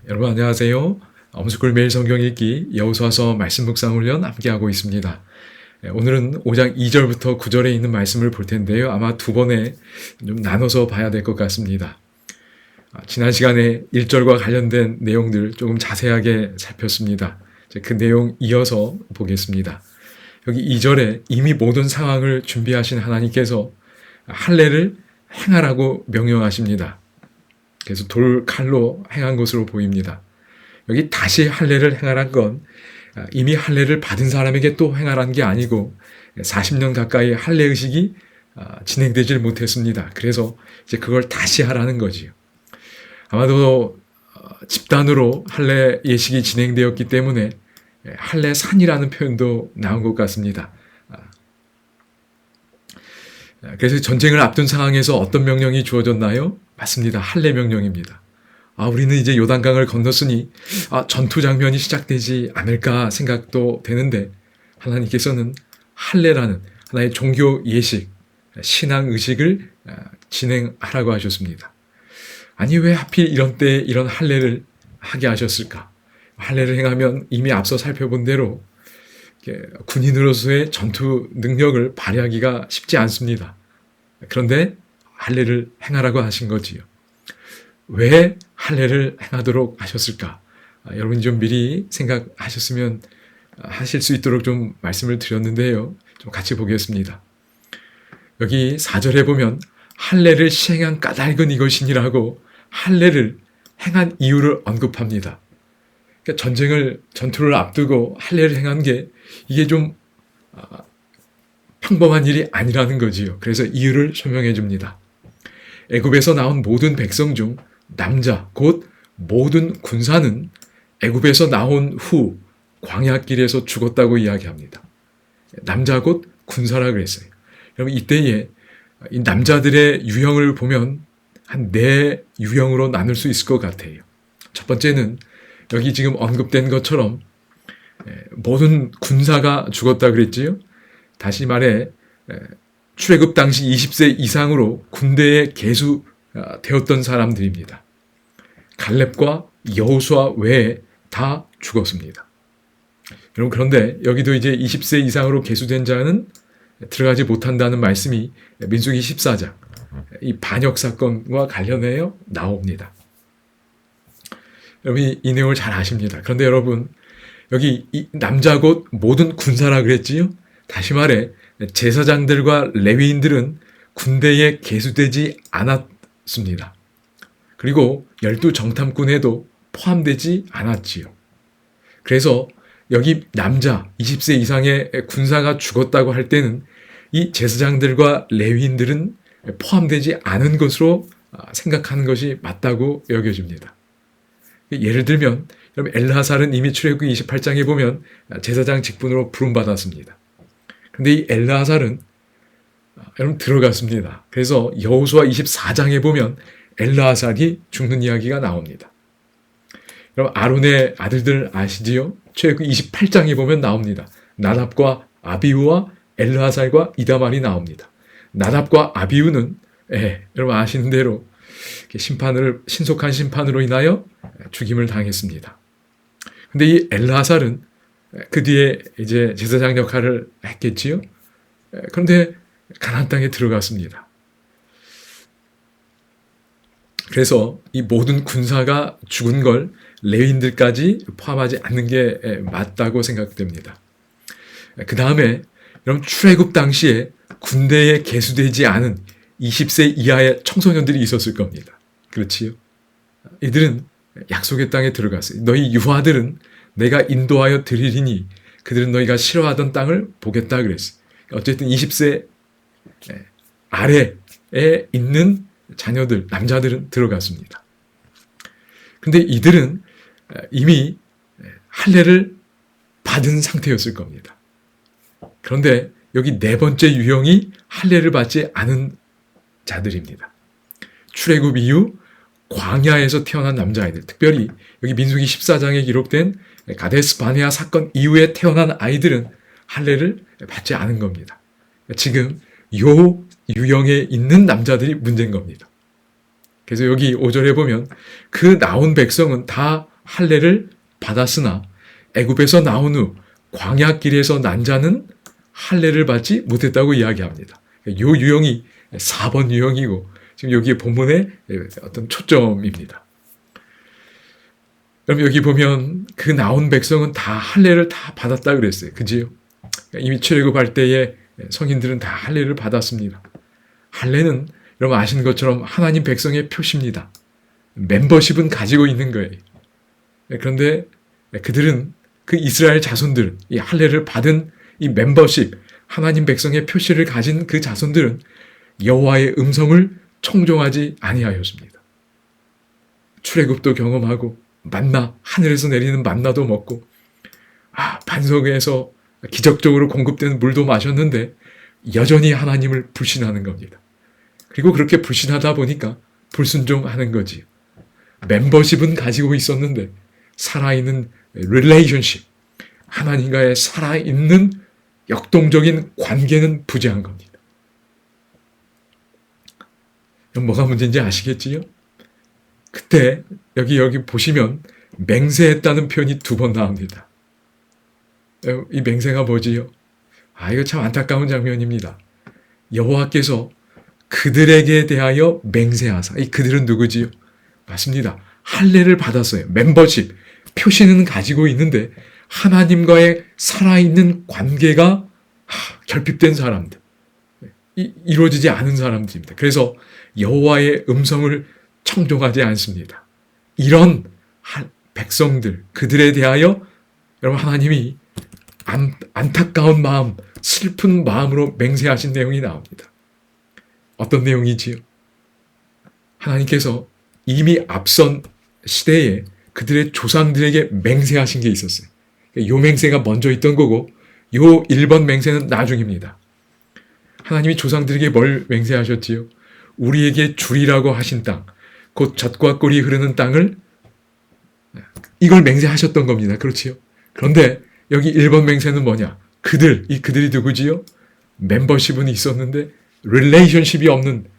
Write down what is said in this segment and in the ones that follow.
여러분 안녕하세요. 엄스쿨 매일 성경 읽기 여호수아서 말씀 묵상 훈련 함께하고 있습니다. 오늘은 5장 2절부터 9절에 있는 말씀을 볼 텐데요. 아마 두 번에 좀 나눠서 봐야 될 것 같습니다. 지난 시간에 1절과 관련된 내용들 조금 자세하게 살폈습니다. 그 내용 이어서 보겠습니다. 여기 2절에 이미 모든 상황을 준비하신 하나님께서 할례를 행하라고 명령하십니다. 그래서 돌칼로 행한 것으로 보입니다. 여기 다시 할례를 행하란 건 이미 할례를 받은 사람에게 또 행하라는 게 아니고 40년 가까이 할례 의식이 진행되질 못했습니다. 그래서 이제 그걸 다시 하라는 거지요. 아마도 집단으로 할례 예식이 진행되었기 때문에 할례산이라는 표현도 나온 것 같습니다. 그래서 전쟁을 앞둔 상황에서 어떤 명령이 주어졌나요? 맞습니다. 할례 명령입니다. 우리는 이제 요단강을 건넜으니 전투 장면이 시작되지 않을까 생각도 되는데 하나님께서는 할례라는 하나의 종교 예식, 신앙 의식을 진행하라고 하셨습니다. 아니 왜 하필 이런 때 이런 할례를 하게 하셨을까? 할례를 행하면 이미 앞서 살펴본 대로 군인으로서의 전투 능력을 발휘하기가 쉽지 않습니다. 그런데 할례를 행하라고 하신 거지요. 왜 할례를 행하도록 하셨을까? 여러분이 좀 미리 생각하셨으면 하실 수 있도록 좀 말씀을 드렸는데요. 좀 같이 보겠습니다. 여기 4절에 보면 할례를 시행한 까닭은 이것이니라고 할례를 행한 이유를 언급합니다. 그러니까 전투를 앞두고 할례를 행한 게 이게 좀 평범한 일이 아니라는 거지요. 그래서 이유를 설명해 줍니다. 애굽에서 나온 모든 백성 중 남자 곧 모든 군사는 애굽에서 나온 후 광야길에서 죽었다고 이야기합니다. 남자 곧 군사라 그랬어요. 여러분 이때에 이 남자들의 유형을 보면 한 4유형으로 나눌 수 있을 것 같아요. 첫 번째는 여기 지금 언급된 것처럼 모든 군사가 죽었다 그랬지요. 다시 말해 출애굽 당시 20세 이상으로 군대에 계수되었던 사람들입니다. 갈렙과 여호수아 외에 다 죽었습니다. 여러분 그런데 여기도 이제 20세 이상으로 계수된 자는 들어가지 못한다는 말씀이 민수기 14장 이 반역 사건과 관련해서 나옵니다. 여러분이 이 내용을 잘 아십니다. 그런데 여러분 여기 이 남자 곧 모든 군사라 그랬지요. 다시 말해 제사장들과 레위인들은 군대에 계수되지 않았습니다. 그리고 12정탐꾼에도 포함되지 않았지요. 그래서 여기 남자 20세 이상의 군사가 죽었다고 할 때는 이 제사장들과 레위인들은 포함되지 않은 것으로 생각하는 것이 맞다고 여겨집니다. 예를 들면 여러분 엘르하살은 이미 출애굽기 28장에 보면 제사장 직분으로 부름받았습니다. 그런데 이 엘르하살은 여러분 들어갔습니다. 그래서 여호수아 24장에 보면 엘르하살이 죽는 이야기가 나옵니다. 여러분 아론의 아들들 아시지요? 출애굽기 28장에 보면 나옵니다. 나답과 아비후와 엘르하살과 이다말이 나옵니다. 나답과 아비후는 여러분 아시는 대로 신속한 심판으로 인하여 죽임을 당했습니다. 근데 이 엘르하살은 그 뒤에 이제 제사장 역할을 했겠지요. 그런데 가나안 땅에 들어갔습니다. 그래서 이 모든 군사가 죽은 걸 레위인들까지 포함하지 않는 게 맞다고 생각됩니다. 그 다음에 여러분 출애굽 당시에 군대에 계수되지 않은 20세 이하의 청소년들이 있었을 겁니다. 그렇지요? 이들은 약속의 땅에 들어갔어요. 너희 유아들은 내가 인도하여 드리리니 그들은 너희가 싫어하던 땅을 보겠다 그랬어요. 어쨌든 20세 아래에 있는 자녀들, 남자들은 들어갔습니다. 근데 이들은 이미 할례를 받은 상태였을 겁니다. 그런데 여기 4번째 유형이 할례를 받지 않은 자들입니다. 출애굽 이후 광야에서 태어난 남자아이들, 특별히 여기 민수기 14장에 기록된 가데스 바네아 사건 이후에 태어난 아이들은 할례를 받지 않은 겁니다. 지금 요 유형에 있는 남자들이 문제인 겁니다. 그래서 여기 5절에 보면 그 나온 백성은 다 할례를 받았으나 애굽에서 나온 후 광야길에서 난 자는 할례를 받지 못했다고 이야기합니다. 이 유형이 4번 유형이고 지금 여기 본문의 어떤 초점입니다. 그럼 여기 보면 그 나온 백성은 다 할례를 다 받았다 그랬어요. 그지요? 이미 출애굽할 때에 성인들은 다 할례를 받았습니다. 할례는 여러분 아시는 것처럼 하나님 백성의 표시입니다. 멤버십은 가지고 있는 거예요. 그런데 그들은 그 이스라엘 자손들, 이 할례를 받은 이 멤버십, 하나님 백성의 표시를 가진 그 자손들은 여호와의 음성을 청종하지 아니하였습니다. 출애굽도 경험하고 만나, 하늘에서 내리는 만나도 먹고 반석에서 기적적으로 공급되는 물도 마셨는데 여전히 하나님을 불신하는 겁니다. 그리고 그렇게 불신하다 보니까 불순종하는 거지요. 멤버십은 가지고 있었는데 살아있는 릴레이션십, 하나님과의 살아있는 역동적인 관계는 부재한 겁니다. 뭐가 문제인지 아시겠지요? 그때 여기 보시면 맹세했다는 표현이 2번 나옵니다. 이 맹세가 뭐지요? 이거 참 안타까운 장면입니다. 여호와께서 그들에게 대하여 맹세하사. 이 그들은 누구지요? 맞습니다. 할례를 받았어요. 멤버십, 표시는 가지고 있는데 하나님과의 살아있는 관계가 결핍된 사람들, 이루어지지 않은 사람들입니다. 그래서 여호와의 음성을 청종하지 않습니다. 이런 백성들, 그들에 대하여 여러분 하나님이 안타까운 마음, 슬픈 마음으로 맹세하신 내용이 나옵니다. 어떤 내용이지요? 하나님께서 이미 앞선 시대에 그들의 조상들에게 맹세하신 게 있었어요. 요 맹세가 먼저 있던 거고 요 1번 맹세는 나중입니다. 하나님이 조상들에게 뭘 맹세하셨지요? 우리에게 주리라고 하신 땅, 곧 젖과 꿀이 흐르는 땅을, 이걸 맹세하셨던 겁니다. 그렇지요? 그런데 여기 1번 맹세는 뭐냐? 그들이 누구지요? 멤버십은 있었는데 릴레이션십이 없는,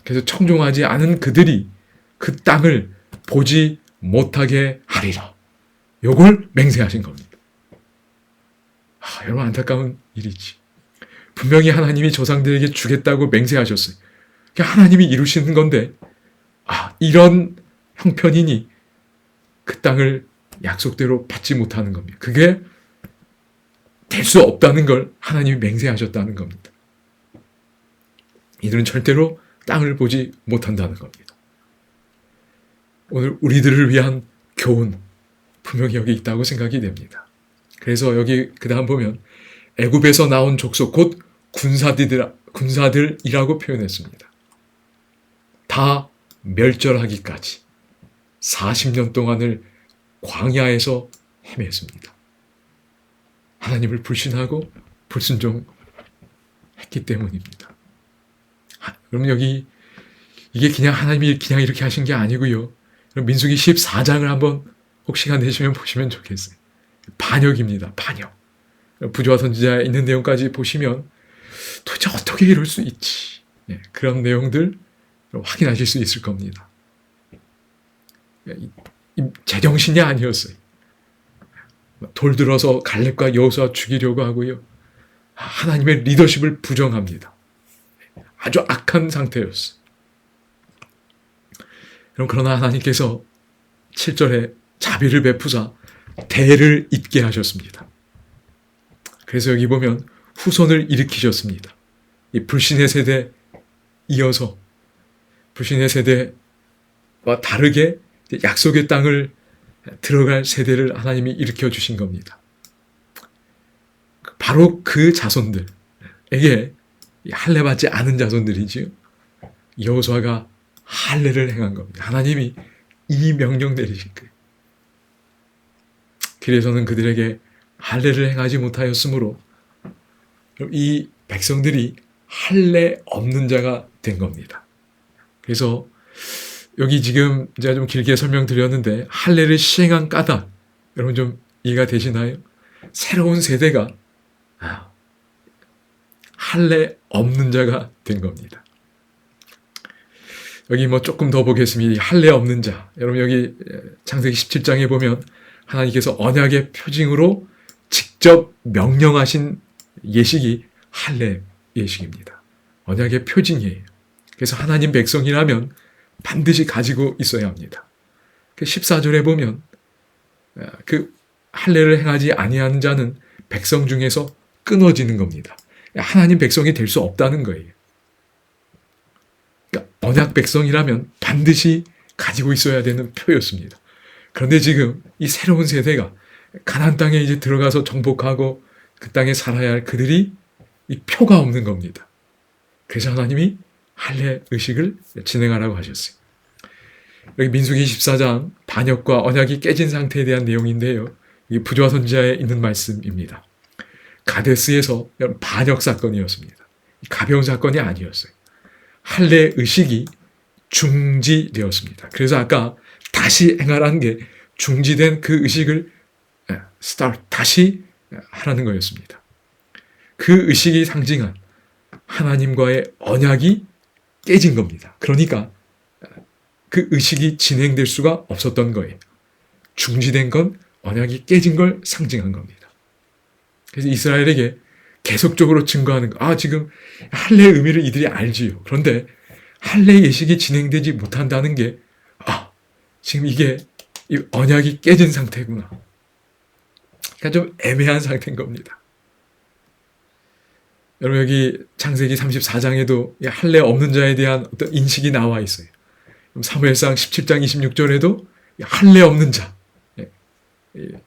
그래서 청종하지 않은 그들이 그 땅을 보지 못하게 하리라. 요걸 맹세하신 겁니다. 여러분 안타까운 일이지. 분명히 하나님이 조상들에게 주겠다고 맹세하셨어요. 하나님이 이루시는 건데 이런 형편이니 그 땅을 약속대로 받지 못하는 겁니다. 그게 될 수 없다는 걸 하나님이 맹세하셨다는 겁니다. 이들은 절대로 땅을 보지 못한다는 겁니다. 오늘 우리들을 위한 교훈 분명히 여기 있다고 생각이 됩니다. 그래서 여기 그 다음 보면 애굽에서 나온 족속 곧 군사들이라고 표현했습니다. 다 멸절하기까지 40년 동안을 광야에서 헤맸습니다. 하나님을 불신하고 불순종했기 때문입니다. 그럼 여기 이게 그냥 하나님이 그냥 이렇게 하신 게 아니고요. 그럼 민수기 14장을 한번 혹 시간 되시면 보시면 좋겠어요. 반역입니다. 반역. 부조와 선지자에 있는 내용까지 보시면 도대체 어떻게 이럴 수 있지? 그런 내용들 확인하실 수 있을 겁니다. 제정신이 아니었어요. 돌 들어서 갈렙과 여호수아 죽이려고 하고요. 하나님의 리더십을 부정합니다. 아주 악한 상태였어요. 그러나 하나님께서 7절에 자비를 베푸사 대를 잇게 하셨습니다. 그래서 여기 보면 후손을 일으키셨습니다. 이 불신의 세대 이어서 불신의 세대와 다르게 약속의 땅을 들어갈 세대를 하나님이 일으켜 주신 겁니다. 바로 그 자손들에게 할례받지 않은 자손들이지요. 여호수아가 할례를 행한 겁니다. 하나님이 이 명령 내리신 거예요. 그래서는 그들에게 할례를 행하지 못하였으므로 이 백성들이 할례 없는 자가 된 겁니다. 그래서 여기 지금 제가 좀 길게 설명드렸는데 할례를 시행한 까닭 여러분 좀 이해가 되시나요? 새로운 세대가 할례 없는 자가 된 겁니다. 여기 뭐 조금 더 보겠습니다. 할례 없는 자. 여러분 여기 창세기 17장에 보면 하나님께서 언약의 표징으로 직접 명령하신 예식이 할례 예식입니다. 언약의 표징이에요. 그래서 하나님 백성이라면 반드시 가지고 있어야 합니다. 14절에 보면 그 할례를 행하지 아니하는 자는 백성 중에서 끊어지는 겁니다. 하나님 백성이 될 수 없다는 거예요. 그러니까 언약 백성이라면 반드시 가지고 있어야 되는 표였습니다. 그런데 지금 이 새로운 세대가 가나안 땅에 이제 들어가서 정복하고 그 땅에 살아야 할 그들이 이 표가 없는 겁니다. 그래서 하나님이 할례 의식을 진행하라고 하셨어요. 여기 민수기 14장 반역과 언약이 깨진 상태에 대한 내용인데요. 이 부조화 선지자에 있는 말씀입니다. 가데스에서 반역 사건이었습니다. 가벼운 사건이 아니었어요. 할례 의식이 중지되었습니다. 그래서 아까 다시 행하라는 게 중지된 그 의식을 다시 하라는 거였습니다. 그 의식이 상징한 하나님과의 언약이 깨진 겁니다. 그러니까 그 의식이 진행될 수가 없었던 거예요. 중지된 건 언약이 깨진 걸 상징한 겁니다. 그래서 이스라엘에게 계속적으로 증거하는 거. 지금 할례의 의미를 이들이 알지요. 그런데 할례 예식이 진행되지 못한다는 게 지금 이게 이 언약이 깨진 상태구나. 그러니까 좀 애매한 상태인 겁니다. 여러분 여기 창세기 34장에도 할례 없는 자에 대한 어떤 인식이 나와 있어요. 사무엘상 17장 26절에도 할례 없는 자,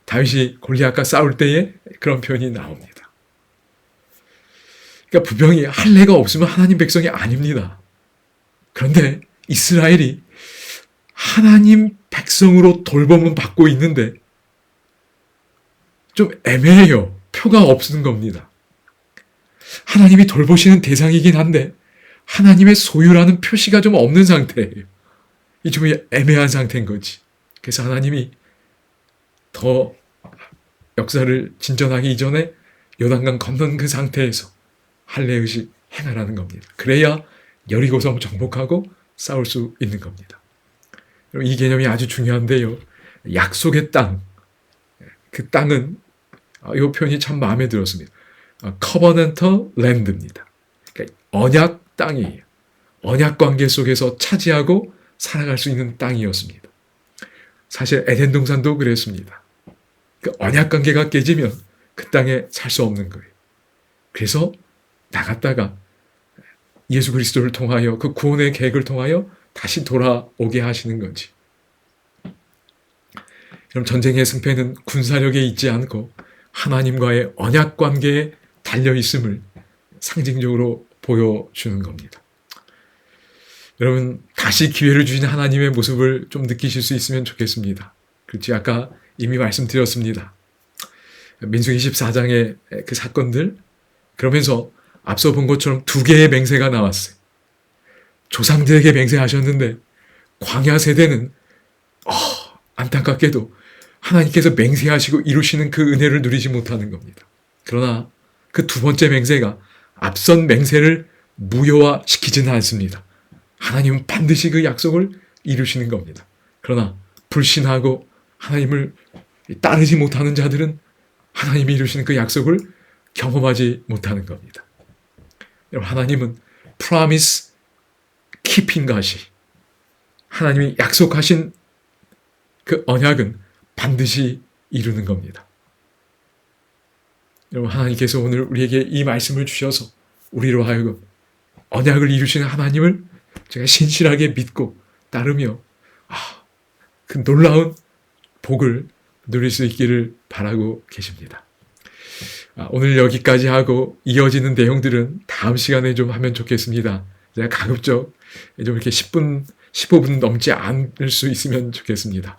다윗이 골리앗과 싸울 때에 그런 표현이 나옵니다. 그러니까 분명히 할례가 없으면 하나님 백성이 아닙니다. 그런데 이스라엘이 하나님 백성으로 돌봄은 받고 있는데 좀 애매해요. 표가 없는 겁니다. 하나님이 돌보시는 대상이긴 한데 하나님의 소유라는 표시가 좀 없는 상태예요. 이 좀 애매한 상태인 거지. 그래서 하나님이 더 역사를 진전하기 이전에 요단강 건넌 그 상태에서 할례 의식 행하라는 겁니다. 그래야 여리고성 정복하고 싸울 수 있는 겁니다. 이 개념이 아주 중요한데요. 약속의 땅, 그 땅은 이 표현이 참 마음에 들었습니다. Covenantal Land입니다. 그러니까 언약 땅이에요. 언약 관계 속에서 차지하고 살아갈 수 있는 땅이었습니다. 사실 에덴 동산도 그랬습니다. 그 언약 관계가 깨지면 그 땅에 살 수 없는 거예요. 그래서 나갔다가 예수 그리스도를 통하여 그 구원의 계획을 통하여 다시 돌아오게 하시는 거지. 그럼 전쟁의 승패는 군사력에 있지 않고 하나님과의 언약 관계에 달려 있음을 상징적으로 보여주는 겁니다. 여러분 다시 기회를 주신 하나님의 모습을 좀 느끼실 수 있으면 좋겠습니다. 그렇지 아까 이미 말씀드렸습니다. 민수기 24장의 그 사건들 그러면서 앞서 본 것처럼 두 개의 맹세가 나왔어요. 조상들에게 맹세하셨는데 광야 세대는 안타깝게도 하나님께서 맹세하시고 이루시는 그 은혜를 누리지 못하는 겁니다. 그러나 그 두 번째 맹세가 앞선 맹세를 무효화시키지는 않습니다. 하나님은 반드시 그 약속을 이루시는 겁니다. 그러나 불신하고 하나님을 따르지 못하는 자들은 하나님이 이루시는 그 약속을 경험하지 못하는 겁니다. 여러분 하나님은 promise keeping 가시 하나님이 약속하신 그 언약은 반드시 이루는 겁니다. 여러분 하나님께서 오늘 우리에게 이 말씀을 주셔서 우리로 하여금 언약을 이루시는 하나님을 제가 신실하게 믿고 따르며 그 놀라운 복을 누릴 수 있기를 바라고 계십니다. 오늘 여기까지 하고 이어지는 내용들은 다음 시간에 좀 하면 좋겠습니다. 제가 가급적 좀 이렇게 10분, 15분 넘지 않을 수 있으면 좋겠습니다.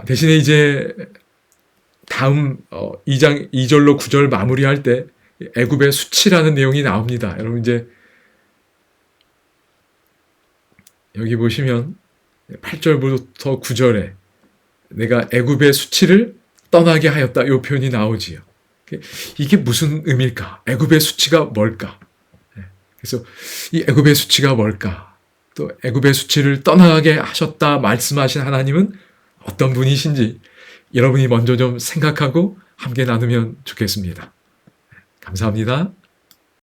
대신에 이제 다음 2장 2절로 9절 마무리할 때 애굽의 수치라는 내용이 나옵니다. 여러분 이제 여기 보시면 8절부터 9절에 내가 애굽의 수치를 떠나게 하였다 이 표현이 나오지요. 이게 무슨 의미일까? 애굽의 수치가 뭘까? 그래서 이 애굽의 수치가 뭘까? 또 애굽의 수치를 떠나게 하셨다 말씀하신 하나님은 어떤 분이신지 여러분이 먼저 좀 생각하고 함께 나누면 좋겠습니다. 감사합니다.